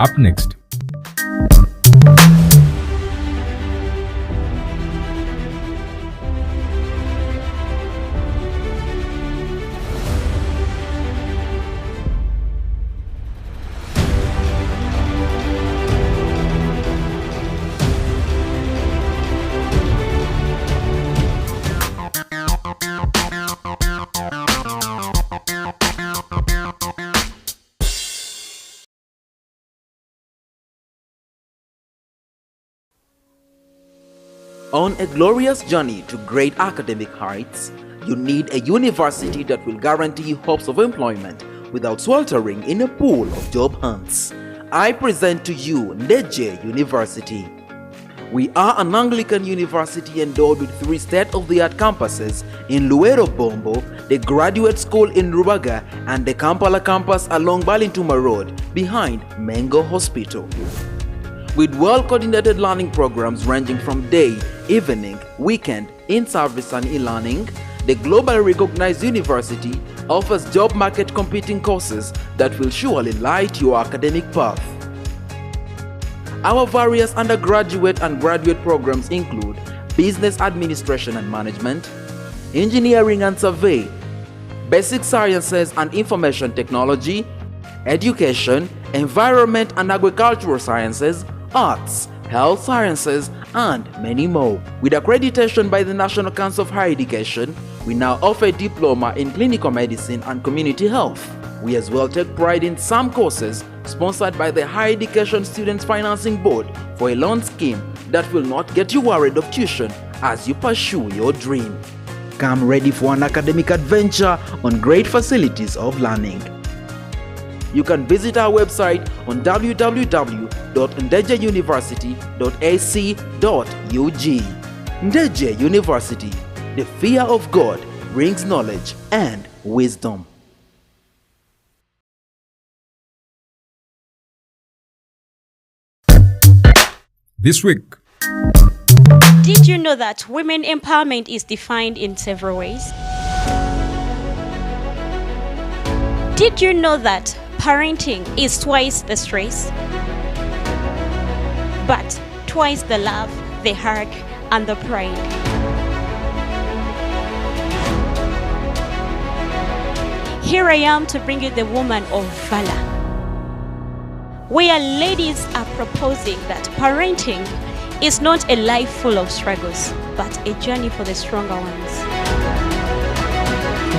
Up next. On a glorious journey to great academic heights, you need a university that will guarantee you hopes of employment without sweltering in a pool of job hunts. I present to you Ndejje University. We are an Anglican university endowed with 3 state-of-the-art campuses in Luero Bombo, the Graduate School in Rubaga, and the Kampala campus along Balintuma Road behind Mengo Hospital. With well-coordinated learning programs ranging from day, evening, weekend, in-service and e-learning, the globally recognized university offers job market competing courses that will surely light your academic path. Our various undergraduate and graduate programs include Business Administration and Management, Engineering and Survey, Basic Sciences and Information Technology, Education, Environment and Agricultural Sciences, Arts, Health Sciences, and many more. With accreditation by the National Council of Higher Education, we now offer a diploma in clinical medicine and community health. We as well take pride in some courses sponsored by the Higher Education Students Financing Board for a loan scheme that will not get you worried of tuition as you pursue your dream. Come ready for an academic adventure on great facilities of learning. You can visit our website on www.ndejjeuniversity.ac.ug. Ndejje University, the fear of God brings knowledge and wisdom. This week. Did you know that women empowerment is defined in several ways? Did you know that parenting is twice the stress, but twice the love, the hug, and the pride? Here I am to bring you the woman of valor, where ladies are proposing that parenting is not a life full of struggles, but a journey for the stronger ones.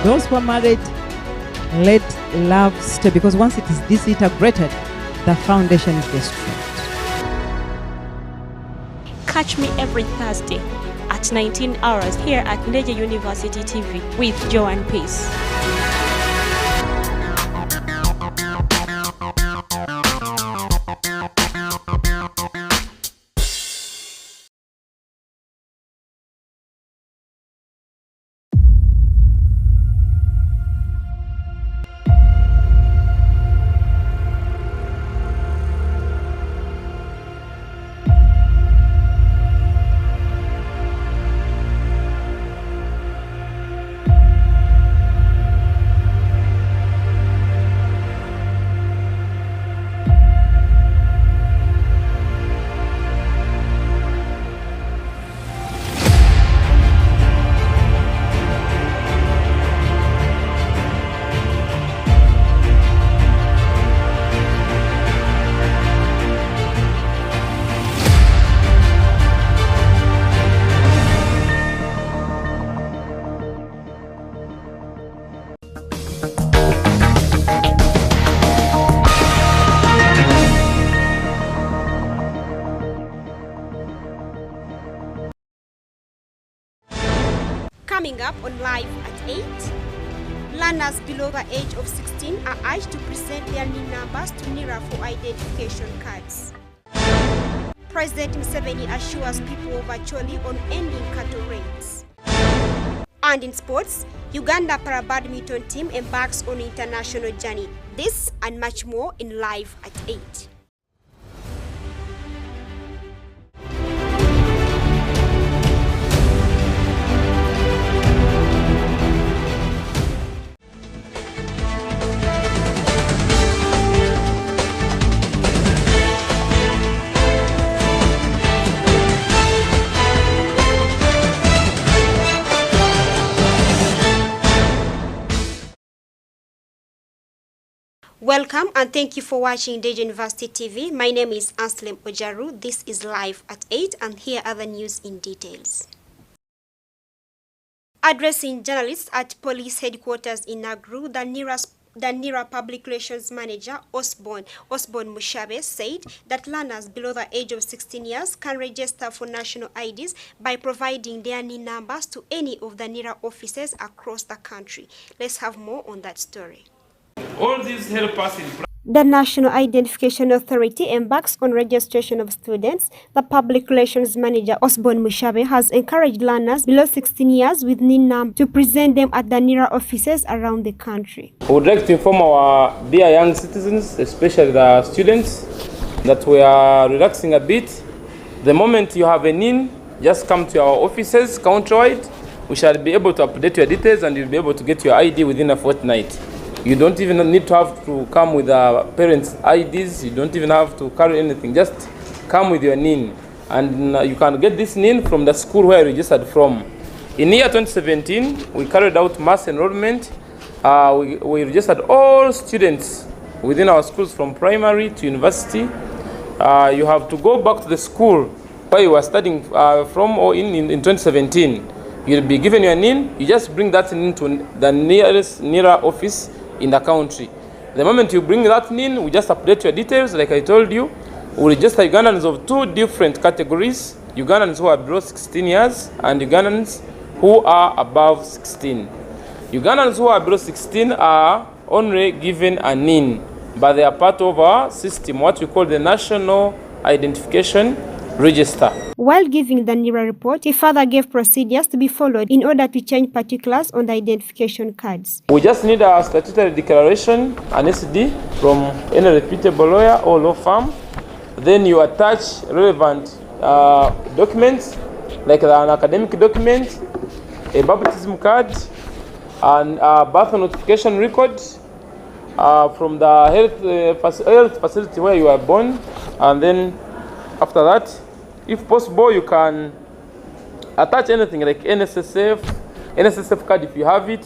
Those who are married, let love stay, because once it is disintegrated, the foundation is destroyed. Catch me every Thursday at 19 hours here at Ndejje University TV with Joanne Peace. Coming up on Live at 8, learners below the age of 16 are urged to present their NIN numbers to NIRA for identification cards. President Museveni assures people virtually on ending cattle raids. And in sports, Uganda para badminton team embarks on an international journey. This and much more in Live at 8. Welcome and thank you for watching Ndejje University TV. My name is ANSLEM OJARU. This is live at 8 and here are the news in details. Addressing journalists at police headquarters in Nagru, the NIRA Public Relations Manager Osborne Mushabe said that learners below the age of 16 years can register for national IDs by providing their NIN numbers to any of the NIRA offices across the country. Let's have more on that story. All these help us in The National Identification Authority embarks on registration of students. The Public Relations Manager Osborne Mushabe has encouraged learners below 16 years with NIN numbers to present them at the NIRA offices around the country. We would like to inform our dear young citizens, especially the students, that we are relaxing a bit. The moment you have a NIN, just come to our offices countrywide. We shall be able to update your details and you'll be able to get your ID within a fortnight. You don't even need to have to come with parents' IDs. You don't even have to carry anything. Just come with your NIN. And you can get this NIN from the school where you registered from. In year 2017, we carried out mass enrollment. We registered all students within our schools from primary to university. You have to go back to the school where you were studying from or in 2017. You'll be given your NIN. You just bring that NIN to the nearest NIRA office in the country. The moment you bring that NIN, we just update your details. Like I told you, we register Ugandans of two different categories: Ugandans who are below 16 years and Ugandans who are above 16. Ugandans who are below 16 are only given a NIN, but they are part of our system, what we call the National Identification Register. While giving the NIRA report, he further gave procedures to be followed in order to change particulars on the identification cards. We just need a statutory declaration, an SD, from any reputable lawyer or law firm. Then you attach relevant documents, like an academic document, a baptism card, and a birth notification record from the health facility where you are born. And then after that, if possible, you can attach anything like NSSF card if you have it,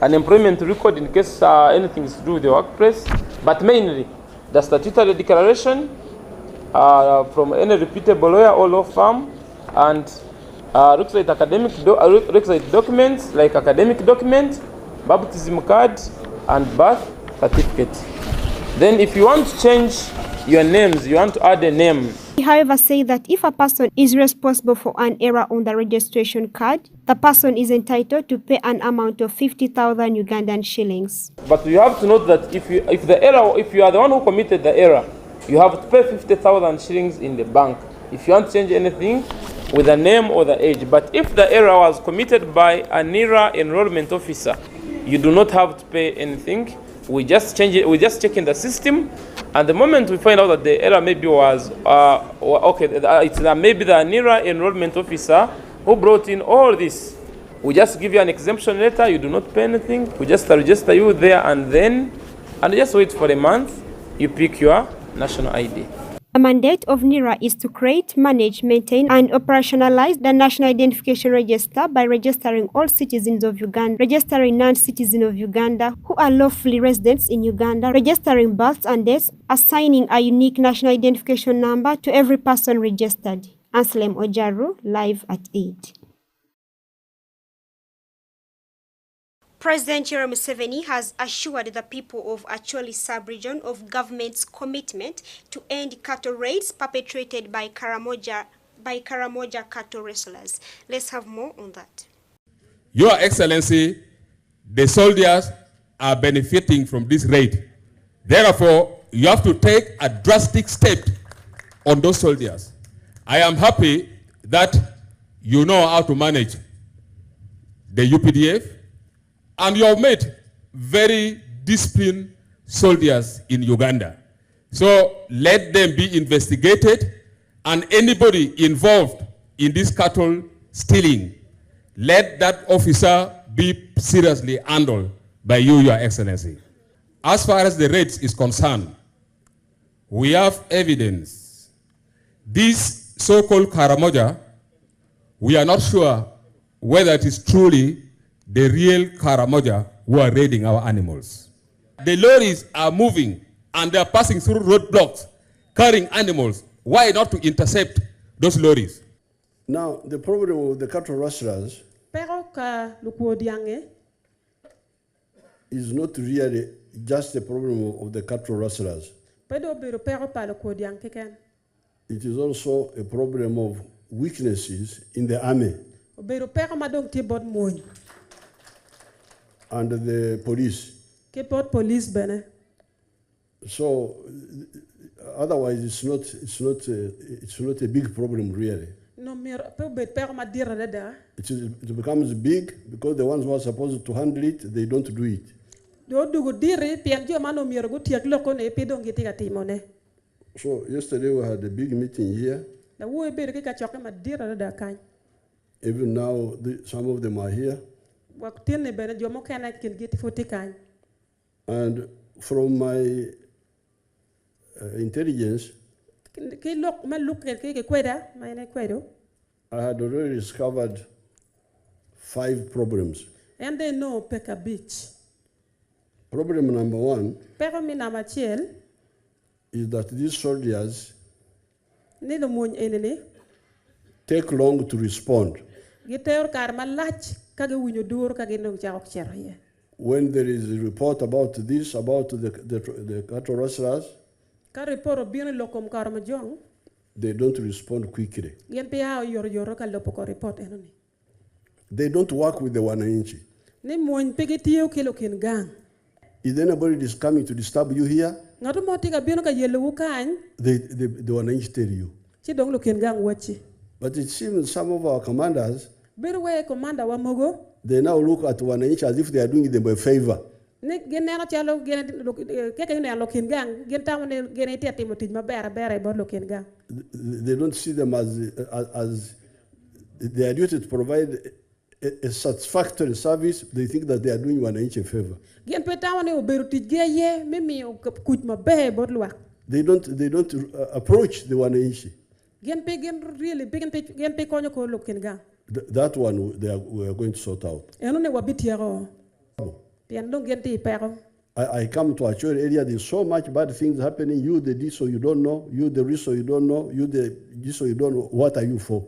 an employment record in case anything is to do with your workplace, but mainly the statutory declaration from any reputable lawyer or law firm, and requisite documents like academic document, baptism card, and birth certificate. Then if you want to change your names, you want to add a name. He, however, said that if a person is responsible for an error on the registration card, the person is entitled to pay an amount of 50,000 Ugandan shillings. But you have to note that if you are the one who committed the error, you have to pay 50,000 shillings in the bank if you want to change anything with the name or the age. But if the error was committed by a NIRA enrollment officer, you do not have to pay anything. We just change it. We just check in the system, and the moment we find out that the error maybe was it's maybe the NIRA enrollment officer who brought in all this, we just give you an exemption letter. You do not pay anything. We just register you there, and just wait for a month. You pick your national ID. The mandate of NIRA is to create, manage, maintain, and operationalize the National Identification Register by registering all citizens of Uganda, registering non-citizens of Uganda who are lawfully residents in Uganda, registering births and deaths, assigning a unique national identification number to every person registered. ANSLEM OJARU, live at 8. President Yoweri Museveni has assured the people of Acholi sub-region of government's commitment to end cattle raids perpetrated by Karamoja cattle wrestlers. Let's have more on that. Your Excellency, the soldiers are benefiting from this raid. Therefore, you have to take a drastic step on those soldiers. I am happy that you know how to manage the UPDF, and you have made very disciplined soldiers in Uganda. So let them be investigated, and anybody involved in this cattle stealing, let that officer be seriously handled by you, Your Excellency. As far as the raids is concerned, we have evidence. This so-called Karamoja, we are not sure whether it is truly the real Karamoja who are raiding our animals. The lorries are moving and they are passing through roadblocks, carrying animals. Why not to intercept those lorries? Now, the problem with the cattle rustlers is not really just the problem of the cattle rustlers. It is also a problem of weaknesses in the army and the police. So, otherwise, it's not a big problem really. It becomes big because the ones who are supposed to handle it, they don't do it. So yesterday we had a big meeting here. Even now, some of them are here. And from my intelligence, I had already discovered 5 problems. And they know Pekka Beach. Problem number 1 is that these soldiers take long to respond. When there is a report about this, about the cattle rustlers, they don't respond quickly. They don't work with the wananchi. If anybody is coming to disturb you here, the wananchi tell you. But it seems some of our commanders, they now look at wananchi as if they are doing them a favor. They don't see them as their duty to provide a satisfactory service. They think that they are doing wananchi a favor. They don't approach the wananchi. That one we are going to sort out. I come to a church area, there's so much bad things happening. You the this so you don't know, you the this so you don't know, you the this so you don't know. What are you for?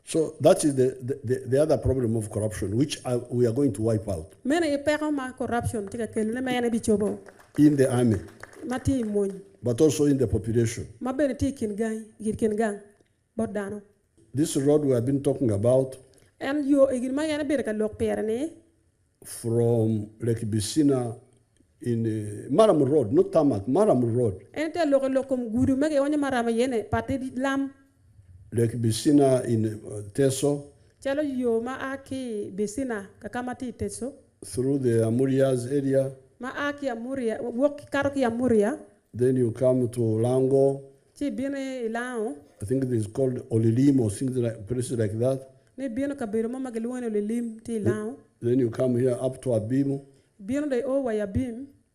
So that is the other problem of corruption, which we are going to wipe out in the army, but also in the population. This road we have been talking about from Lake Bisina in Maram Road, not Tamak, Maram Road. Lake Bisina in Teso, through the Amurias area. Then you come to Lango. I think it is called Olilim or things like places like that. Then you come here up to Abimu,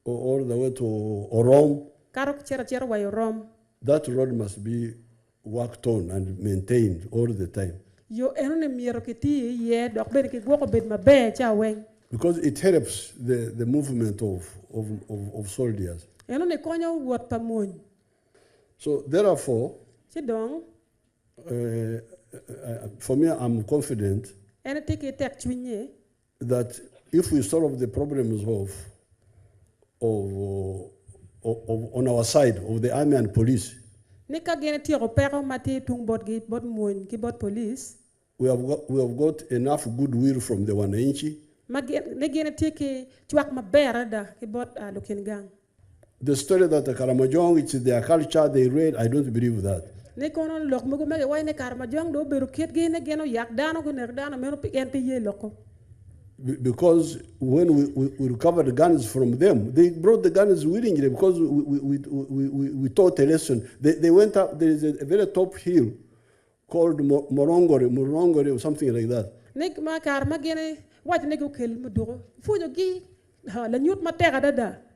or all the way to Orom. That road must be worked on and maintained all the time. Because it helps the movement of soldiers. So therefore, for me, I'm confident that if we solve the problems on our side of the army and police, we have got enough goodwill from the wananchi. The story that the Karamojong, it's their culture, they read, I don't believe that. Because when we recovered the guns from them, they brought the guns willingly because we taught a lesson. They went up, there is a very top hill called Morongore or something like that.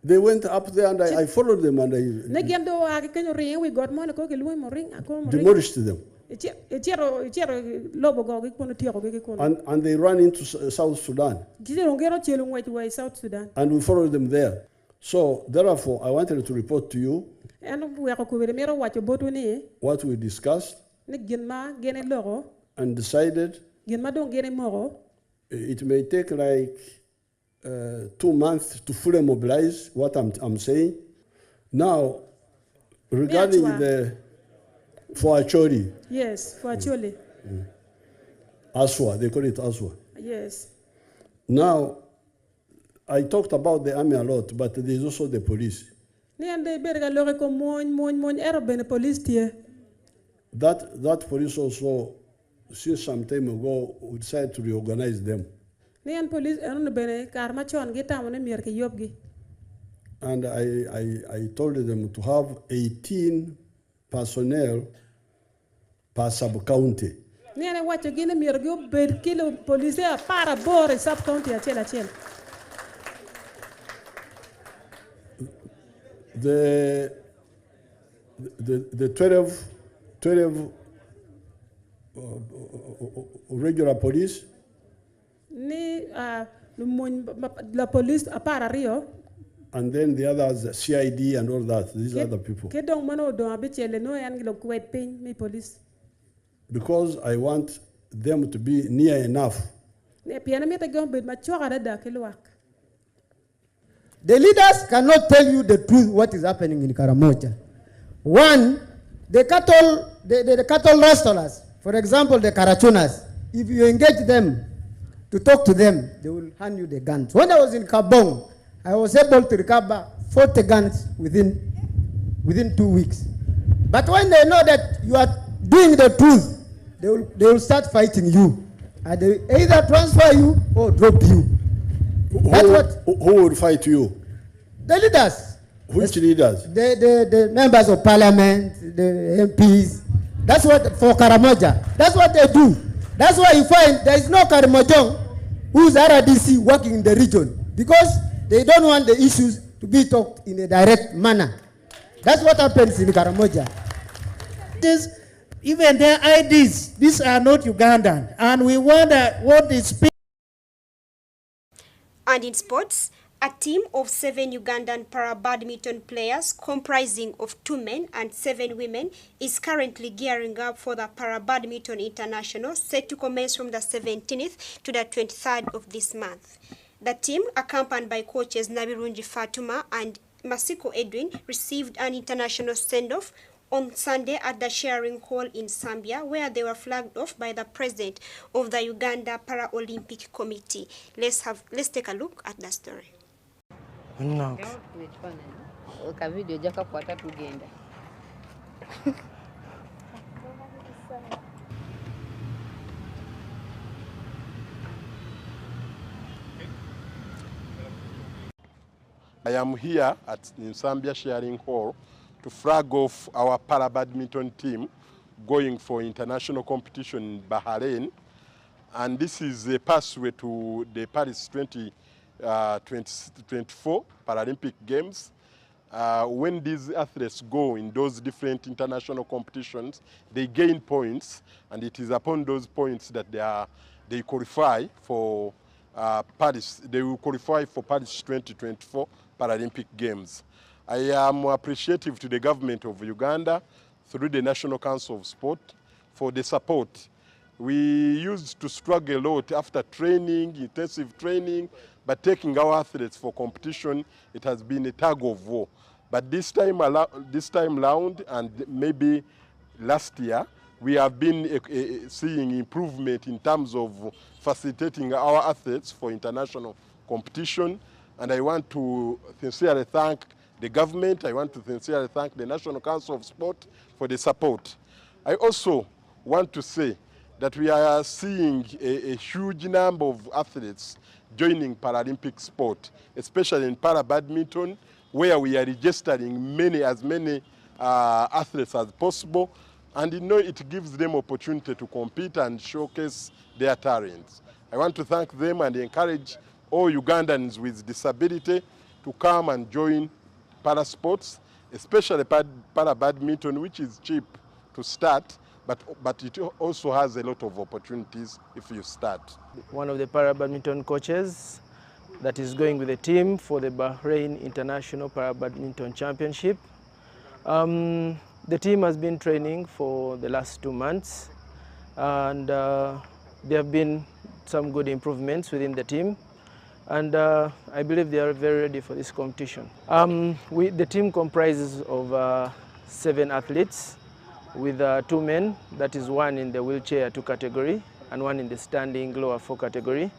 They went up there and I followed them and I demolished them. And they ran into South Sudan. And we followed them there. So therefore, I wanted to report to you what we discussed and decided it may take like 2 months to fully mobilize what I'm saying. Now, regarding for Acholi. Yes, for Acholi. Aswa, they call it Aswa. Yes. Now, I talked about the army a lot, but there's also the police. That police also, since some time ago, we decided to reorganize them. And I told them to have 18 personnel per sub-county. The 12 regular police. And then the others, CID and all that, these other people. Because I want them to be near enough. The leaders cannot tell you the truth what is happening in Karamoja. One, the cattle rustlers, for example, the Karachunas, if you engage them to talk to them, they will hand you the guns. When I was in Kabong, I was able to recover 40 guns within 2 weeks. But when they know that you are doing the truth, they will start fighting you. And they either transfer you or drop you. Who will fight you? The leaders. Which leaders? The members of parliament, the MPs. That's what, for Karamoja. That's what they do. That's why you find there is no Karamojong who's RDC working in the region. Because they don't want the issues to be talked in a direct manner. That's what happens in Karamoja. Even their IDs, these are not Ugandan. And we wonder what is... And in sports, a team of 7 Ugandan para-badminton players comprising of 2 men and 7 women is currently gearing up for the Para-Badminton International set to commence from the 17th to the 23rd of this month. The team, accompanied by coaches Nabirunji Fatuma and Masiko Edwin, received an international send-off on Sunday at the Sharing Hall in Zambia, where they were flagged off by the president of the Uganda Para-Olympic Committee. Let's take a look at the story. I am here in Zambia Sharing Hall to flag off our para-badminton team going for international competition in Bahrain. And this is a pathway to the Paris 2024 Paralympic Games. When these athletes go in those different international competitions, they gain points, and it is upon those points that they qualify for Paris. They will qualify for Paris 2024 Paralympic Games. I am appreciative to the government of Uganda through the National Council of Sport for the support. We used to struggle a lot after training, intensive training, but taking our athletes for competition, it has been a tug of war. But this time round, and maybe last year, we have been seeing improvement in terms of facilitating our athletes for international competition. And I want to sincerely thank the government. I want to sincerely thank the National Council of Sport for the support. I also want to say that we are seeing a huge number of athletes joining Paralympic sport, especially in para-badminton, where we are registering as many athletes as possible. And it gives them opportunity to compete and showcase their talents. I want to thank them and encourage all Ugandans with disability to come and join para sports, especially para-badminton, which is cheap to start, but it also has a lot of opportunities if you start. One of the para badminton coaches that is going with the team for the Bahrain International Para Badminton Championship. The team has been training for the last 2 months, and there have been some good improvements within the team, and I believe they are very ready for this competition. The team comprises of 7 athletes with 2 men, that is 1 in the wheelchair 2 category and 1 in the standing lower 4 category,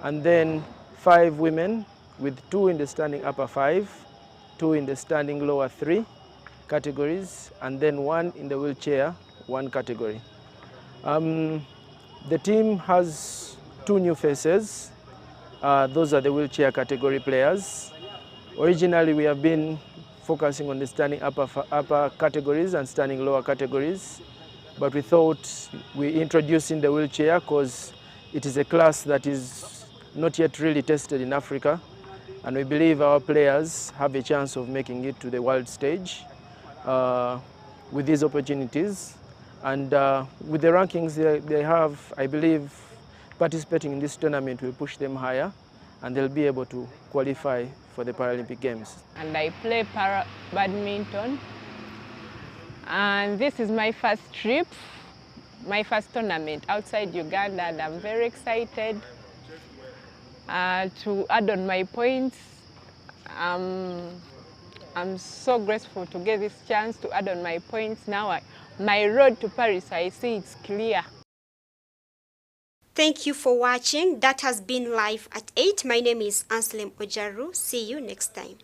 and then 5 women with 2 in the standing upper 5, 2 in the standing lower 3 categories, and then 1 in the wheelchair 1 category. The team has 2 new faces. Those are the wheelchair category players. Originally, we have been focusing on the standing upper categories and standing lower categories, but we thought we introduced in the wheelchair because it is a class that is not yet really tested in Africa, and we believe our players have a chance of making it to the world stage with these opportunities. And with the rankings they have, I believe participating in this tournament will push them higher, and they'll be able to qualify for the Paralympic Games. And I play para badminton, and this is my first trip, my first tournament outside Uganda, and I'm very excited to add on my points. I'm so grateful to get this chance to add on my points. Now my road to Paris, I see it's clear. Thank you for watching. That has been Live at 8. My name is ANSLEM OJARU. See you next time.